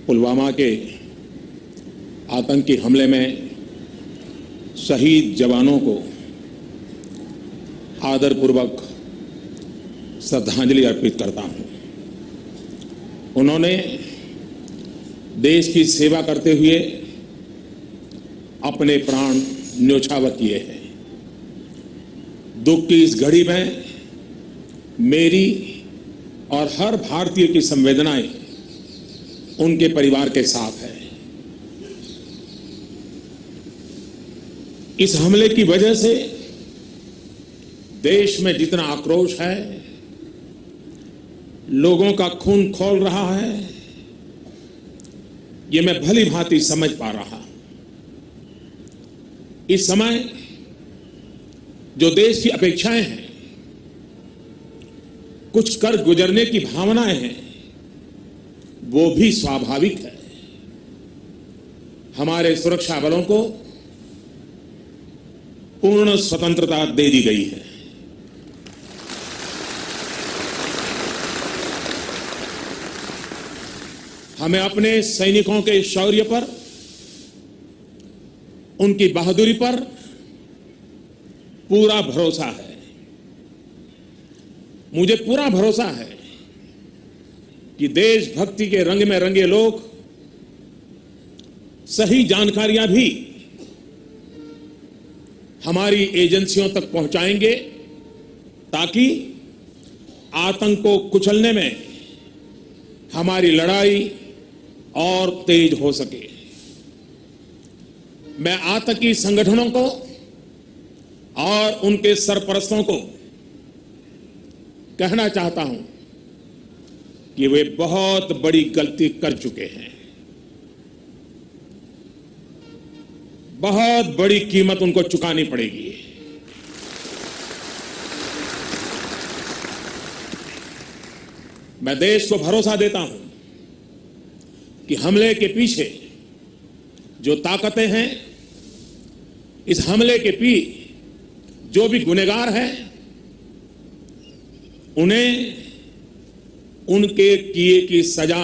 पुलवामा के आतंकी हमले में शहीद जवानों को आदरपूर्वक श्रद्धांजलि अर्पित करता हूं। उन्होंने देश की सेवा करते हुए अपने प्राण न्योछावर किए हैं। दुख की इस घड़ी में मेरी और हर भारतीय की संवेदनाएं उनके परिवार के साथ है। इस हमले की वजह से देश में जितना आक्रोश है, लोगों का खून खौल रहा है, ये मैं भली भांति समझ पा रहा हूं। इस समय जो देश की अपेक्षाएं हैं, कुछ कर गुजरने की भावनाएं हैं, वो भी स्वाभाविक है। हमारे सुरक्षा बलों को पूर्ण स्वतंत्रता दे दी गई है। हमें अपने सैनिकों के शौर्य पर, उनकी बहादुरी पर पूरा भरोसा है। मुझे पूरा भरोसा है कि देशभक्ति के रंग में रंगे लोग सही जानकारियां भी हमारी एजेंसियों तक पहुंचाएंगे, ताकि आतंक को कुचलने में हमारी लड़ाई और तेज हो सके। मैं आतंकी संगठनों को और उनके सरपरस्तों को कहना चाहता हूं कि वे बहुत बड़ी गलती कर चुके हैं। बहुत बड़ी कीमत उनको चुकानी पड़ेगी। मैं देश को भरोसा देता हूं कि हमले के पीछे जो ताकतें हैं, इस हमले के पीछे जो भी गुनहगार हैं, उन्हें उनके किए की सजा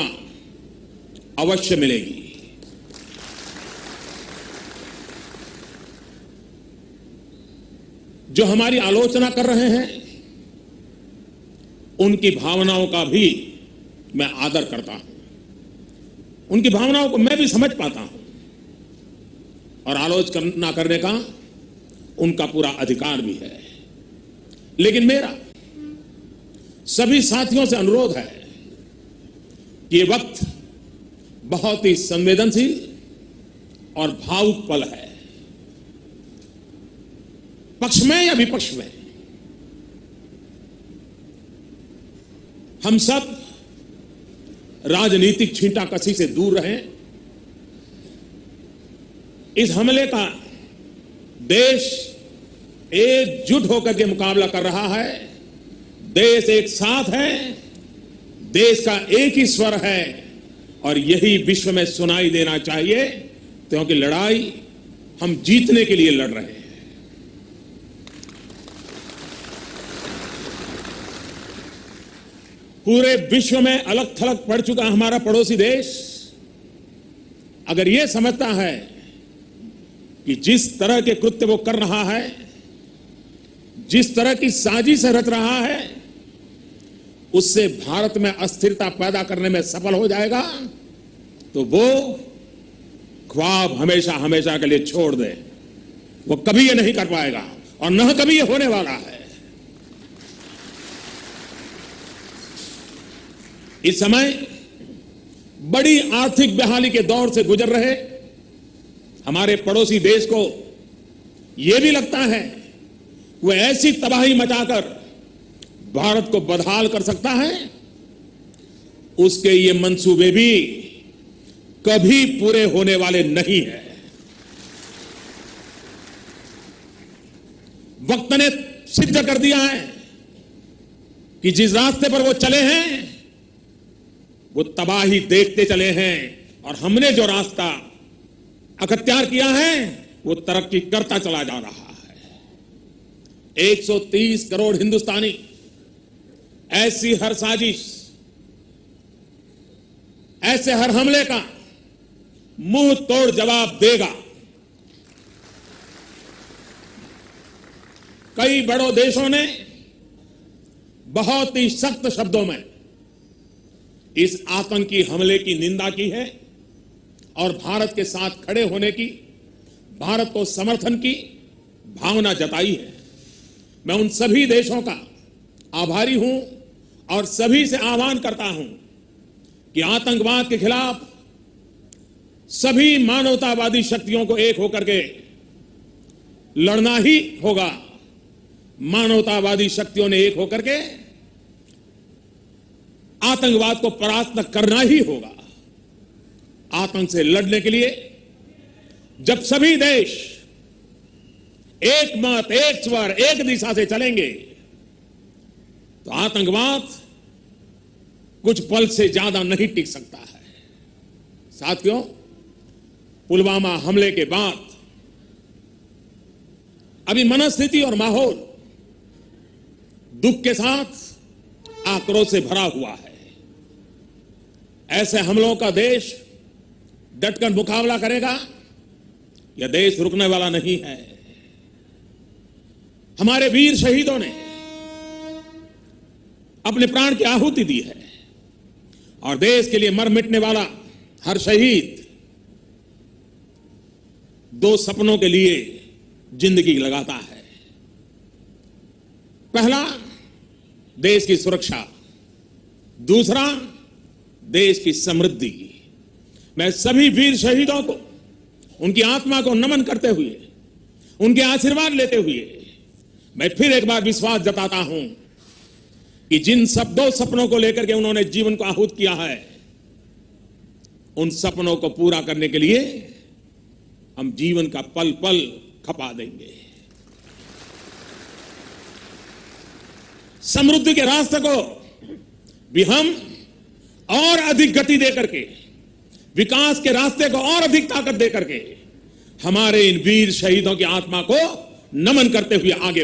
अवश्य मिलेगी। जो हमारी आलोचना कर रहे हैं, उनकी भावनाओं का भी मैं आदर करता हूं। उनकी भावनाओं को मैं भी समझ पाता हूं और आलोचना करने का उनका पूरा अधिकार भी है। लेकिन मेरा सभी साथियों से अनुरोध है कि ये वक्त बहुत ही संवेदनशील और भावुक पल है। पक्ष में या विपक्ष में, हम सब राजनीतिक छींटाकशी से दूर रहें। इस हमले का देश एकजुट होकर के मुकाबला कर रहा है। देश एक साथ है, देश का एक ही स्वर है और यही विश्व में सुनाई देना चाहिए, क्योंकि लड़ाई हम जीतने के लिए लड़ रहे हैं। पूरे विश्व में अलग थलग पड़ चुका हमारा पड़ोसी देश अगर यह समझता है कि जिस तरह के कृत्य वो कर रहा है, जिस तरह की साजिश रच रहा है, उससे भारत में अस्थिरता पैदा करने में सफल हो जाएगा, तो वो ख्वाब हमेशा हमेशा के लिए छोड़ दे। वो कभी ये नहीं कर पाएगा और न कभी ये होने वाला है। इस समय बड़ी आर्थिक बहाली के दौर से गुजर रहे हमारे पड़ोसी देश को यह भी लगता है वो ऐसी तबाही मचाकर भारत को बदहाल कर सकता है, उसके ये मंसूबे भी कभी पूरे होने वाले नहीं है। वक्त ने सिद्ध कर दिया है कि जिस रास्ते पर वो चले हैं, वो तबाही देखते चले हैं और हमने जो रास्ता अख्तियार किया है, वो तरक्की करता चला जा रहा है। 130 करोड़ हिंदुस्तानी ऐसी हर साजिश ऐसे हर हमले का मुंह तोड़ जवाब देगा। कई बड़ों देशों ने बहुत ही सख्त शब्दों में इस आतंकी हमले की निंदा की है और भारत के साथ खड़े होने की, भारत को समर्थन की भावना जताई है। मैं उन सभी देशों का आभारी हूं और सभी से आह्वान करता हूं कि आतंकवाद के खिलाफ सभी मानवतावादी शक्तियों को एक होकर के लड़ना ही होगा। मानवतावादी शक्तियों ने एक होकर के आतंकवाद को परास्त करना ही होगा। आतंक से लड़ने के लिए जब सभी देश एक मत, एक स्वर, एक दिशा से चलेंगे तो आतंकवाद कुछ पल से ज्यादा नहीं टिक सकता है। साथियों, पुलवामा हमले के बाद अभी मनस्थिति और माहौल दुख के साथ आक्रोश से भरा हुआ है। ऐसे हमलों का देश डटकर मुकाबला करेगा। यह देश रुकने वाला नहीं है। हमारे वीर शहीदों ने अपने प्राण की आहुति दी है और देश के लिए मर मिटने वाला हर शहीद दो सपनों के लिए जिंदगी लगाता है। पहला, देश की सुरक्षा, दूसरा, देश की समृद्धि। मैं सभी वीर शहीदों को, उनकी आत्मा को नमन करते हुए, उनके आशीर्वाद लेते हुए मैं फिर एक बार विश्वास जताता हूं कि जिन दो सपनों को लेकर के उन्होंने जीवन को आहूत किया है, उन सपनों को पूरा करने के लिए हम जीवन का पल पल खपा देंगे। समृद्धि के रास्ते को भी हम और अधिक गति देकर के, विकास के रास्ते को और अधिक ताकत देकर के हमारे इन वीर शहीदों की आत्मा को नमन करते हुए आगे